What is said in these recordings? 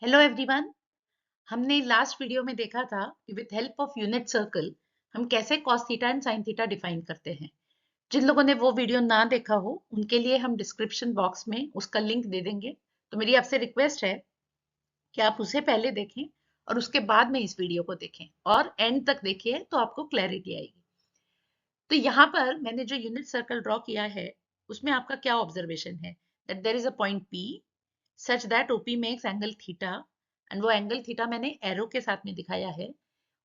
Hello everyone. हमने last video में देखा था कि with help of unit circle हम कैसे cos theta and sin theta define करते हैं। जिन लोगों ने वो वीडियो ना देखा हो उनके लिए हम डिस्क्रिप्शन बॉक्स में उसका लिंक दे देंगे। तो मेरी आपसे रिक्वेस्ट है कि आप उसे पहले देखें और उसके बाद में इस वीडियो को देखें और एंड तक देखिए तो आपको क्लैरिटी आएगी। तो यहाँ पर मैंने जो यूनिट सर्कल ड्रॉ किया है उसमें आपका क्या ऑब्जर्वेशन है that there is a point P such that OP makes angle theta and वो एंगल थीटा मैंने एरो के साथ में दिखाया है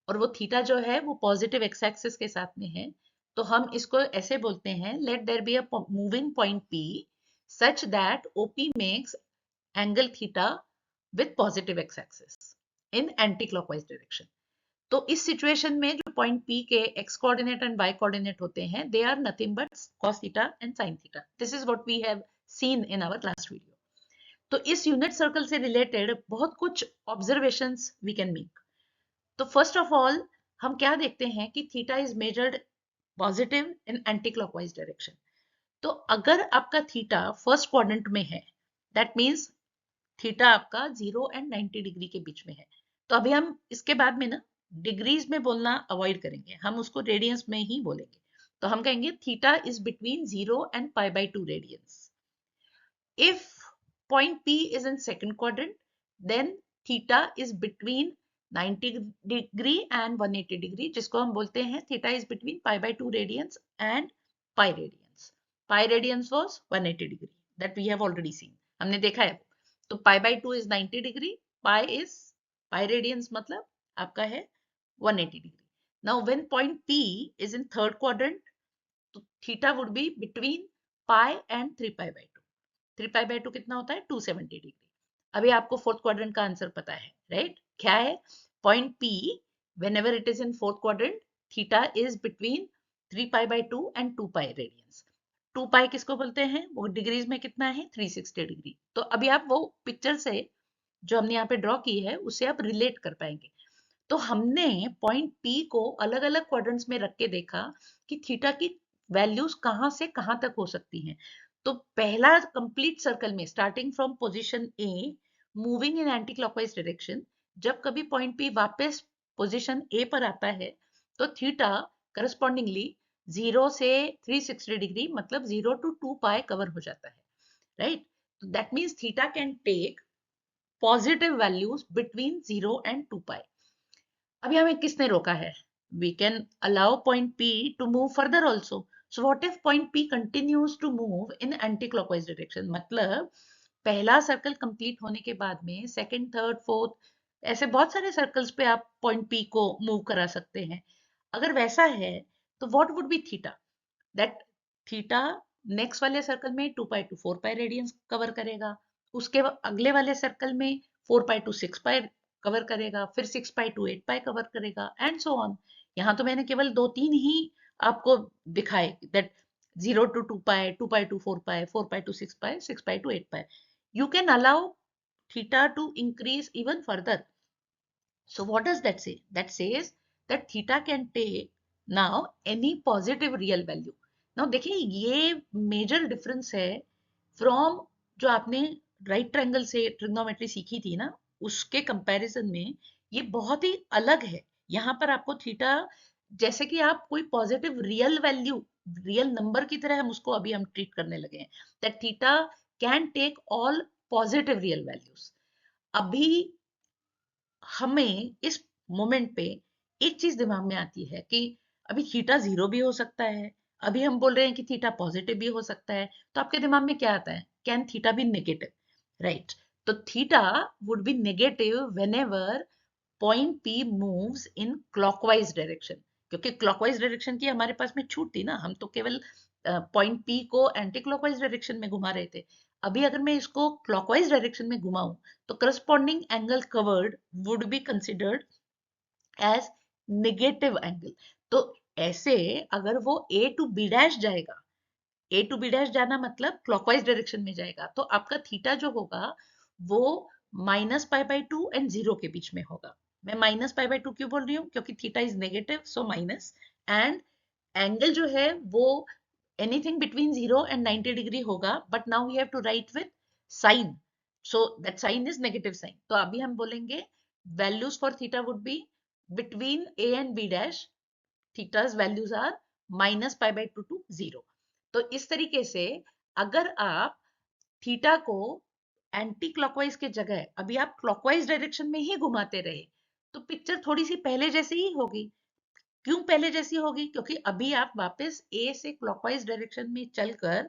और वो थीटा जो है वो पॉजिटिव एक्स एक्सिस के साथ में है। तो हम इसको ऐसे बोलते हैं let there be a moving point P such that OP makes angle theta with positive x axis in anti clockwise direction। तो इस सिचुएशन में जो पॉइंट P के x coordinate and y coordinate होते हैं they are nothing but cos theta and sin theta. This is what we have seen in our last video. तो इस unit circle से रिलेटेड बहुत कुछ ऑब्जर्वेशंस वी कैन मेक। तो first of all हम क्या देखते हैं कि theta is measured positive in anti clockwise direction. तो अगर आपका थीटा फर्स्ट क्वाड्रेंट में है दैट मींस थीटा आपका 0 एंड 90 डिग्री के बीच में है। तो अभी हम इसके बाद में ना डिग्रीज में बोलना अवॉइड करेंगे, हम उसको रेडियंस में ही बोलेंगे। तो हम कहेंगे theta is between 0 and π/2 radians. If point P is in second quadrant, then theta is between 90 degree and 180 degree, जिसको हम बोलते हैं theta is between π/2 radians and pi radians. Pi radians was 180 degree that we have already seen. हमने देखा है। तो π/2 is 90 degree, pi radians मतलब आपका है 180 degree. Now when point P is in third quadrant, तो theta would be between pi and 3π/2. 3π/2 कितना होता है 270 डिग्री। अभी आपको फोर्थ क्वाड्रेंट का आंसर पता है, राइट? क्या है? Point P whenever it is in fourth quadrant theta is between 3π/2 and 2π radians. 2π किसको बोलते हैं? वो डिग्रीज में कितना है 360 डिग्री। तो अभी आप वो पिक्चर से जो हमने यहाँ पे ड्रॉ की है उससे आप रिलेट कर पाएंगे। तो हमने पॉइंट P को अलग अलग क्वाड्रेंट्स में रख के देखा कि थीटा की वैल्यूज कहाँ से कहाँ तक हो सकती हैं। तो पहला कंप्लीट सर्कल में starting from position A moving in anti clockwise direction, जब कभी पॉइंट P वापस पोजीशन A पर आता है तो थीटा करस्पॉन्डिंगली 0 से 360 डिग्री मतलब 0 to 2π कवर हो जाता है, राइट? तो that means theta can take positive values between 0 and 2π। अभी हमें किसने रोका है? We can allow point P to move further also. So what if point P continues to move in anti-clockwise direction? मतलब पहला सर्कल कंप्लीट होने के बाद में सेकंड, थर्ड, फोर्थ ऐसे बहुत सारे सर्कल्स पे आप पॉइंट P को मूव करा सकते हैं। अगर वैसा है तो what would be theta? That theta next वाले सर्कल में 2π to 4π रेडियंस कवर करेगा, उसके अगले वाले सर्कल में 4π to 6π कवर करेगा, फिर 6π to 8π कवर करेगा एंड सो ऑन। यहाँ तो मैंने केवल 2-3 ही आपको दिखाए that 0 to 2π, 2π to 4π, 4π to 6π, 6π to 8π। You can allow theta to increase even further. So what does that say? That says that theta can take now any positive real value. Now देखिए ये major difference है from जो आपने right triangle से trigonometry सीखी थी ना उसके कंपैरिजन में ये बहुत ही अलग है। यहाँ पर आपको थीटा जैसे कि आप कोई positive real value real number की तरह हम उसको अभी हम ट्रीट करने लगे हैं that theta can take all positive real values. अभी हमें इस मोमेंट पे एक चीज दिमाग में आती है कि अभी थीटा 0 भी हो सकता है, अभी हम बोल रहे हैं कि थीटा पॉजिटिव भी हो सकता है। तो आपके दिमाग में क्या आता है? Can theta be negative? Right. तो theta would be negative whenever point P moves in clockwise direction, क्योंकि क्लॉकवाइज डायरेक्शन की हमारे पास में छूट थी ना, हम तो केवल पॉइंट P को एंटी क्लॉकवाइज डायरेक्शन में घुमा रहे थे। अभी अगर मैं इसको क्लॉकवाइज डायरेक्शन में घुमाऊं तो corresponding angle covered would be considered as negative angle. तो ऐसे अगर वो A to B डैश जाएगा, A to B डैश जाना मतलब क्लॉकवाइज डायरेक्शन में जाएगा, तो आपका थीटा जो होगा वो -π/2 एंड 0 के बीच में होगा। मैं -π/2 क्यों बोल रही हूँ? क्योंकि theta is negative so minus, and angle जो है वो एनीथिंग बिटवीन 0 एंड 90 डिग्री होगा, but now we have to write with sign. So that sign is negative sign. तो अभी हम बोलेंगे values for theta would be between A and B dash theta's values are -π/2 to 0। तो इस तरीके से अगर आप थीटा को एंटी क्लॉकवाइज के जगह अभी आप क्लॉकवाइज डायरेक्शन में ही घुमाते रहे तो पिक्चर थोड़ी सी पहले जैसी ही होगी। क्यों पहले जैसी होगी? क्योंकि अभी आप वापस ए से क्लॉकवाइज डायरेक्शन में चलकर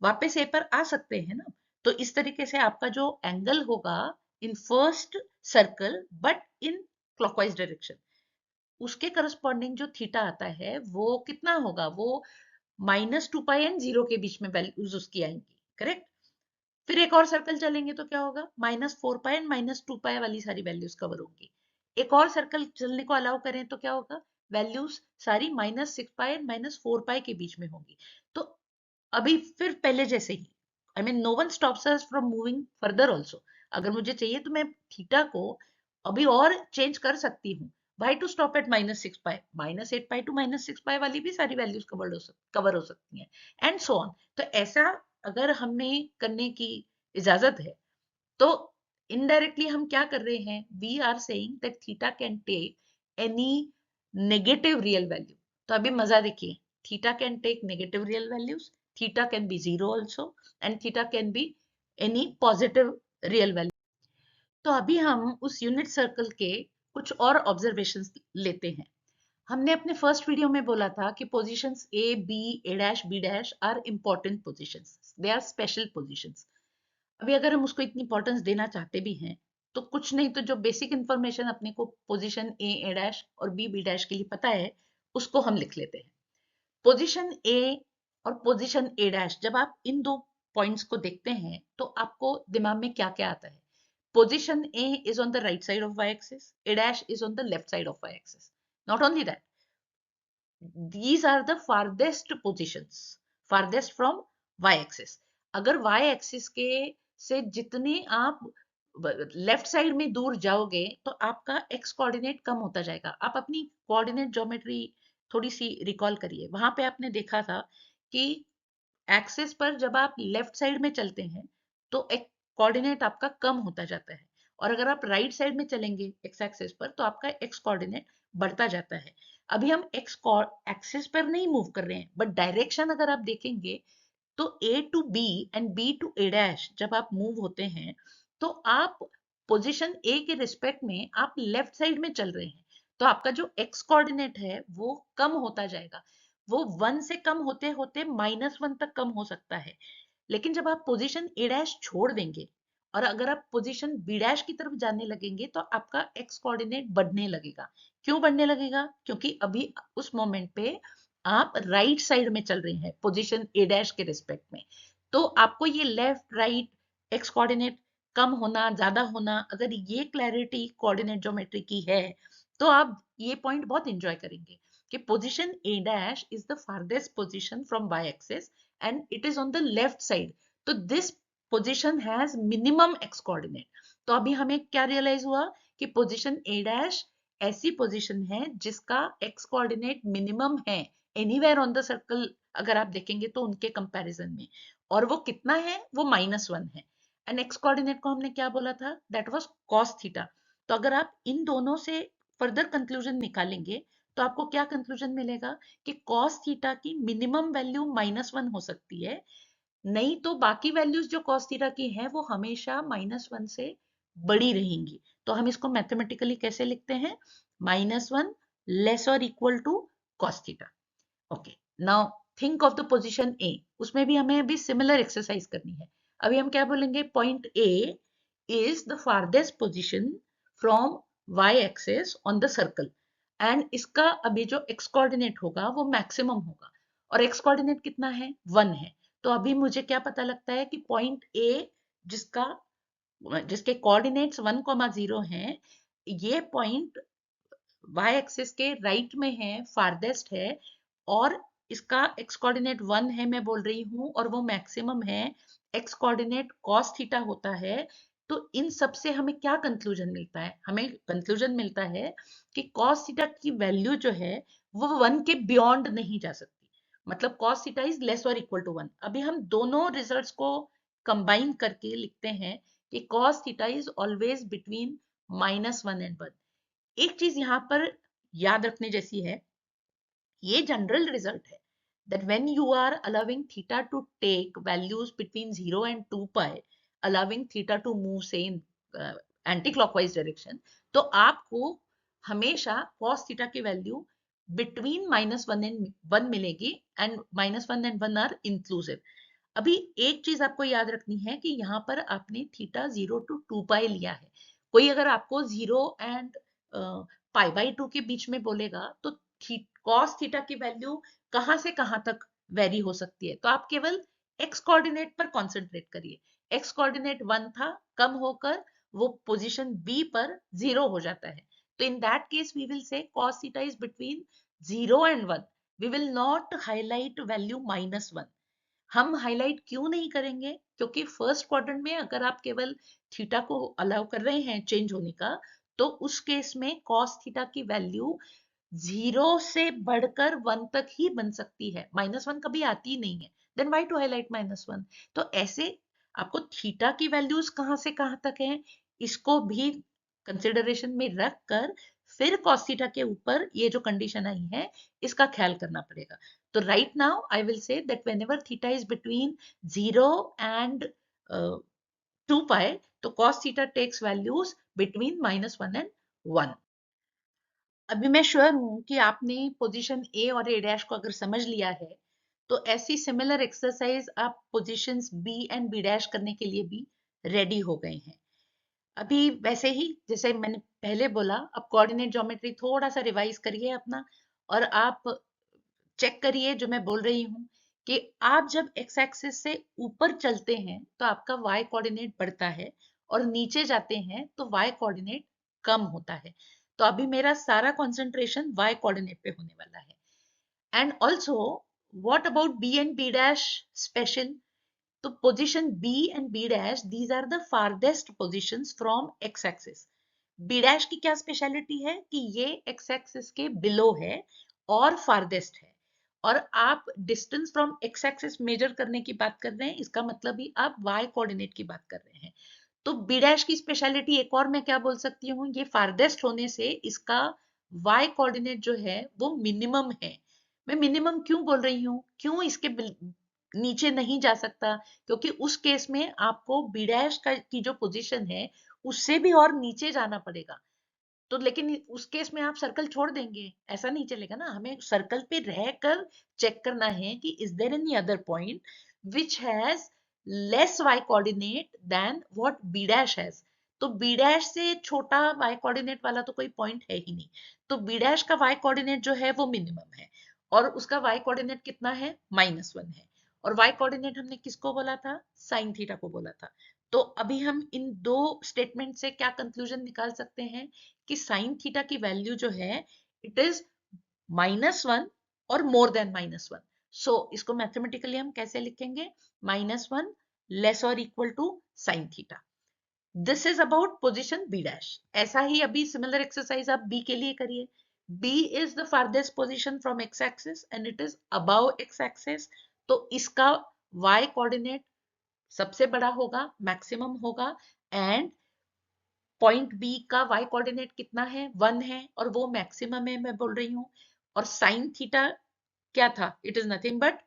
वापस ए पर आ सकते हैं ना। तो इस तरीके से आपका जो एंगल होगा in first circle but in clockwise direction, उसके करस्पॉन्डिंग जो थीटा आता है वो कितना होगा? वो -2π एंड 0 के बीच में वैल्यूज उसकी आएंगी, करेक्ट। फिर एक और सर्कल चलेंगे तो क्या होगा? -4π एंड -2π वाली सारी वैल्यूज कवर होंगी। एक और सर्कल चलने को अलाउ करें तो क्या होगा? वैल्यूज सारी -6π एंड -4π के बीच में होंगी। तो अभी फिर पहले जैसे ही, I mean no one stops us from moving further also. अगर मुझे चाहिए तो मैं थीटा को अभी और चेंज कर सकती हूँ। Why to stop at -6π? -8π to -6π वाली भी सारी वैल्यूज कवर हो सकती हैं एंड सो ऑन। तो ऐसा अगर हमें करने की इजाजत है तो इनडायरेक्टली हम क्या कर रहे हैं? We are saying that theta can take any negative real value. तो अभी मजा देखिए, theta can take negative real values, theta can be 0 also and theta can be any positive real value. तो अभी हम उस यूनिट सर्कल के कुछ और ऑब्जर्वेशंस लेते हैं। हमने अपने फर्स्ट वीडियो में बोला था कि positions A B A dash B dash are important positions, they are special positions. अभी अगर हम उसको इतनी इंपॉर्टेंस देना चाहते भी हैं तो कुछ नहीं तो जो बेसिक इंफॉर्मेशन अपने को पोजीशन ए ए डैश और बी बी डैश के लिए पता है उसको हम लिख लेते हैं। पोजीशन ए और पोजीशन ए डैश, जब आप इन दो पॉइंट्स को देखते हैं तो आपको दिमाग में क्या क्या आता है? Position A is on the right side of y-axis, A dash is on the left side of y-axis. Not only that, these are the farthest positions, farthest from y-axis। अगर y-axis के से जितने आप लेफ्ट साइड में दूर जाओगे तो आपका x कोऑर्डिनेट कम होता जाएगा। आप अपनी कोऑर्डिनेट ज्योमेट्री थोड़ी सी रिकॉल करिए, वहां पे आपने देखा था कि एक्सिस पर जब आप लेफ्ट साइड में चलते हैं तो एक कोऑर्डिनेट आपका कम होता जाता है और अगर आप राइट साइड में चलेंगे एक्स एक्सिस पर तो आपका एक्स कोऑर्डिनेट बढ़ता जाता है। अभी हम एक्स एक्सिस पर नहीं मूव कर रहे हैं बट डायरेक्शन अगर आप देखेंगे तो A to B and B to A dash जब आप मूव होते हैं तो आप पोजीशन ए के रिस्पेक्ट में आप लेफ्ट साइड में चल रहे हैं। तो आपका जो एक्स कोऑर्डिनेट है वो कम होता जाएगा, वो 1 से कम होते होते -1 तक कम हो सकता है। लेकिन जब आप पोजीशन ए डैश छोड़ देंगे और अगर आप पोजीशन बी डैश की तरफ जाने लगेंगे तो आपका एक्स कोऑर्डिनेट बढ़ने लगेगा। क्यों बढ़ने लगेगा? क्योंकि अभी उस मोमेंट पे आप राइट साइड में चल रहे हैं पोजीशन ए डैश के रिस्पेक्ट में। तो आपको ये लेफ्ट राइट एक्स कोऑर्डिनेट कम होना ज्यादा होना, अगर ये क्लैरिटी कोऑर्डिनेट ज्योमेट्री की है तो आप ये पॉइंट बहुत एंजॉय करेंगे कि position A dash is the farthest position from Y axis and it is on the left side, तो this position has minimum x coordinate। तो अभी हमें क्या रियलाइज हुआ कि पोजीशन a डैश ऐसी पोजीशन है जिसका x कोऑर्डिनेट मिनिमम है एनीवेयर ऑन द सर्कल। अगर आप देखेंगे तो उनके कंपैरिजन में, और वो कितना है? वो -1 है। एंड x कोऑर्डिनेट को हमने क्या बोला था? That was cos theta. तो अगर आप इन दोनों से फर्दर कंक्लूजन निकालेंगे तो आपको क्या कंक्लूजन मिलेगा कि cos थीटा की मिनिमम वैल्यू -1 हो सकती है, नहीं तो बाकी वैल्यूज जो cos थीटा की हैं वो हमेशा -1 से बड़ी रहेंगी। तो हम इसको मैथमेटिकली कैसे लिखते हैं? -1 लेस और equal to cos theta. Okay, now think of the position A, उसमें भी हमें अभी सिमिलर एक्सरसाइज करनी है। अभी हम क्या बोलेंगे? Point A is the farthest position from y axis on the circle and इसका अभी जो x कोऑर्डिनेट होगा वो मैक्सिमम होगा और x कोऑर्डिनेट कितना है? 1 है। तो अभी मुझे क्या पता लगता है कि पॉइंट A जिसके कोऑर्डिनेट्स 1,0 हैं, ये पॉइंट y एक्सिस के राइट में है, फारदेस्ट है और इसका x कोऑर्डिनेट 1 है मैं बोल रही हूँ और वो मैक्सिमम है, x कोऑर्डिनेट cos थीटा होता है। तो इन सब से हमें क्या कंक्लूजन मिलता है? हमें कंक्लूजन मिलता है कि cos थीटा की वैल्यू जो है वो 1 के बियॉन्ड नहीं जा सकती, मतलब cos थीटा इज लेस और इक्वल टू 1। अभी हम दोनों रिजल्ट्स को कंबाइन करके लिखते हैं कि cos theta is always between -1 and 1। एक चीज यहाँ पर याद रखने जैसी है, ये जनरल रिजल्ट है that when you are allowing theta to take values between 0 and 2 pi, allowing theta to move say in anti-clockwise direction, तो आपको हमेशा cos theta की वैल्यू between -1 and 1 मिलेगी, and -1 and 1 are inclusive। अभी एक चीज आपको याद रखनी है कि यहाँ पर आपने थीटा 0 to 2 पाई लिया है। कोई अगर आपको 0 and पाई बाई 2 के बीच में बोलेगा तो कॉस थीटा की वैल्यू कहां से कहां तक वेरी हो सकती है, तो आप केवल एक्स कोऑर्डिनेट पर कॉन्सेंट्रेट करिए। एक्स कोऑर्डिनेट 1 था, कम होकर वो पोजीशन बी पर 0 हो जाता है, तो in that case we will say cos theta is between 0 and 1। We will not highlight value -1। हम हाईलाइट क्यों नहीं करेंगे, क्योंकि फर्स्ट क्वाड्रेंट में अगर आप केवल थीटा को अलाउ कर रहे हैं चेंज होने का, तो उस केस में cos थीटा की वैल्यू 0 से बढ़कर 1 तक ही बन सकती है, -1 कभी आती नहीं है। Then why to highlight -1? तो ऐसे आपको थीटा की वैल्यूज कहां से कहां तक है, इसको भी कंसिडरेशन में रखकर फिर cos थीटा के ऊपर ये जो कंडीशन आई है इसका ख्याल करना पड़ेगा। तो right now I will say that whenever theta is between 0 and 2 pi, तो cos theta takes values between -1 and 1। अभी मैं श्योर हूं कि आपने पोजीशन ए और ए डैश को अगर समझ लिया है, तो ऐसी सिमिलर एक्सरसाइज आप positions B and B dash करने के लिए भी रेडी हो गए हैं। अभी वैसे ही जैसे मैंने पहले बोला, अब कोऑर्डिनेट ज्योमेट्री थोड़ा सा रिवाइज करिए अपना, और आप चेक करिए जो मैं बोल रही हूँ कि आप जब एक्स एक्सिस से ऊपर चलते हैं तो आपका वाई कोऑर्डिनेट बढ़ता है, और नीचे जाते हैं तो वाई कोऑर्डिनेट कम होता है। तो अभी मेरा सारा कंसंट्रेशन वाई कोऑर्डिनेट पे होने वाला है। And also what about B and B dash special? तो position B and B dash, these are the farthest positions from X axis. B dash की क्या स्पेशलिटी है कि ये एक्स एक्सिस के बिलो है और फारदेस्ट है, और आप distance from X axis measure करने की बात कर रहे हैं, इसका मतलब भी आप वाई कोऑर्डिनेट की बात कर रहे हैं। तो बी डैश की स्पेशलिटी एक और मैं क्या बोल सकती हूँ, ये फारदेस्ट होने से इसका वाई कोऑर्डिनेट जो है वो मिनिमम है। मैं मिनिमम क्यों बोल रही हूँ, क्यों इसके नीचे नहीं जा सकता, क्योंकि उस केस में आपको बी डैश का की जो पोजीशन है उससे भी और नीचे जाना पड़ेगा। तो लेकिन उस केस में आप सर्कल छोड़ देंगे, ऐसा नहीं चलेगा ना। हमें सर्कल पे रहकर चेक करना है कि is there any other point which has less Y coordinate then what B dash has. तो बी डैश से छोटा वाई कोऑर्डिनेट वाला तो कोई पॉइंट है ही नहीं। तो बी डैश का वाई कोऑर्डिनेट जो है वो मिनिमम है, और उसका वाई कोऑर्डिनेट कितना है, -1 है। और वाई कोऑर्डिनेट हमने किसको बोला था, साइन थीटा को बोला था। तो अभी हम इन दो स्टेटमेंट से क्या कंक्लूजन निकाल सकते हैं कि साइन थीटा की वैल्यू जो है इट इज -1 और मोर देन -1। सो इसको मैथमेटिकली हम कैसे लिखेंगे, -1 लेस और equal to sine theta. This is about position B dash. ऐसा ही अभी सिमिलर एक्सरसाइज आप बी के लिए करिए। B is the farthest position from X axis and it is above X axis, तो इसका वाई कोऑर्डिनेट सबसे बड़ा होगा, मैक्सिमम होगा, एंड पॉइंट बी का वाई कोऑर्डिनेट कितना है, 1 है, और वो मैक्सिमम है मैं बोल रही हूँ। और साइन थीटा क्या था, it is nothing but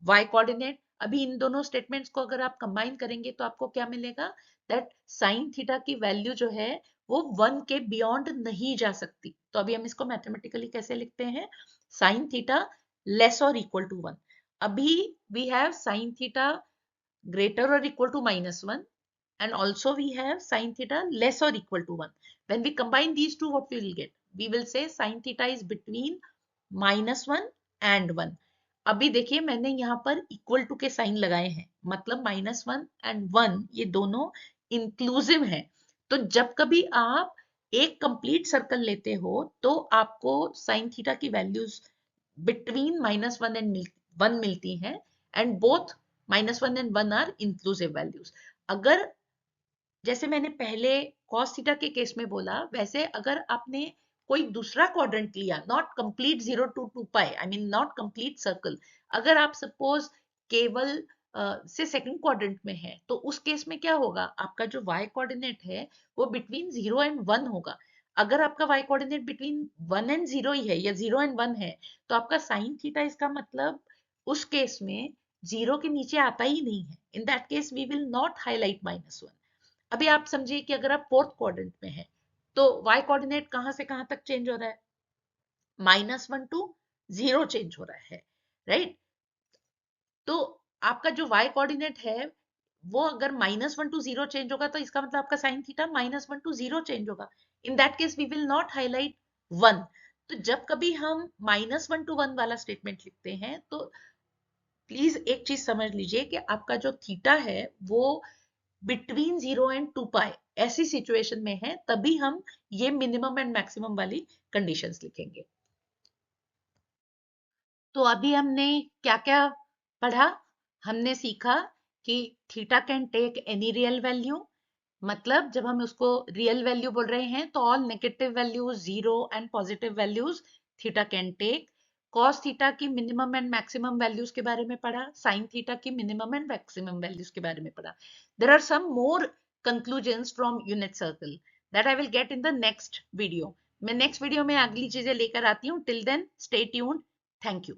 why coordinate. अभी इन दोनों स्टेटमेंट्स को अगर आप कंबाइन करेंगे तो आपको क्या मिलेगा, दैट साइन थीटा की वैल्यू जो है वो 1 के बियॉन्ड नहीं जा सकती। तो अभी हम इसको मैथमेटिकली कैसे लिखते हैं, साइन थीटा लेस और इक्वल टू 1। अभी we have sine theta greater or equal to -1, and also we have sin theta less or equal to 1. When we combine these two, what we will get? We will say sin theta is between -1 and 1. अभी देखिए मैंने यहाँ पर equal to के sign लगाए हैं, मतलब -1 and 1 ये दोनों इंक्लूसिव हैं। तो जब कभी आप एक कंप्लीट सर्कल लेते हो तो आपको साइन थीटा की वैल्यूज बिटवीन -1 and 1 मिलती हैं, and both -1 and 1 are inclusive values. अगर जैसे मैंने पहले cos थीटा के केस में बोला, वैसे अगर आपने कोई दूसरा क्वाड्रेंट लिया, not complete 0 to 2 pi, I mean not complete circle, अगर आप सपोज केवल से सेकंड क्वाड्रेंट में है, तो उस केस में क्या होगा, आपका जो y कोऑर्डिनेट है वो बिटवीन 0 एंड 1 होगा। अगर आपका y कोऑर्डिनेट बिटवीन 1 एंड 0 ही है या 0 एंड 1 है, तो आपका साइन थीटा इसका मतलब उस केस में 0 के नीचे आता ही नहीं है। In that case we will not highlight -1। अभी आप समझिए कि अगर आप फोर्थ क्वाड्रेंट में है, तो y कोऑर्डिनेट कहां से कहां तक चेंज हो रहा है, -1 टू 0 चेंज हो रहा है, राइट? तो आपका जो y कोऑर्डिनेट है वो अगर -1 टू 0 चेंज होगा, तो इसका मतलब आपका साइन थीटा -1 टू 0 चेंज होगा। In that case we will not highlight 1। तो जब कभी हम -1 टू 1 वाला स्टेटमेंट लिखते हैं, तो प्लीज एक चीज समझ लीजिए कि आपका जो थीटा है वो बिटवीन 0 एंड 2 पाई ऐसी सिचुएशन में है, तभी हम ये मिनिमम एंड मैक्सिमम वाली कंडीशंस लिखेंगे। तो अभी हमने क्या क्या पढ़ा? हमने सीखा कि theta can take any real value, मतलब जब हम उसको रियल वैल्यू बोल रहे हैं तो all negative values, zero and positive values theta can take. Cos theta की मिनिमम एंड मैक्सिमम वैल्यूज के बारे में पढ़ा, साइन थीटा की मिनिमम एंड मैक्सिमम वैल्यूज के बारे में पढ़ा। There are some more conclusions from unit circle that I will get in the next video. मैं नेक्स्ट वीडियो में अगली चीजें लेकर आती हूँ। Till then stay tuned. Thank you.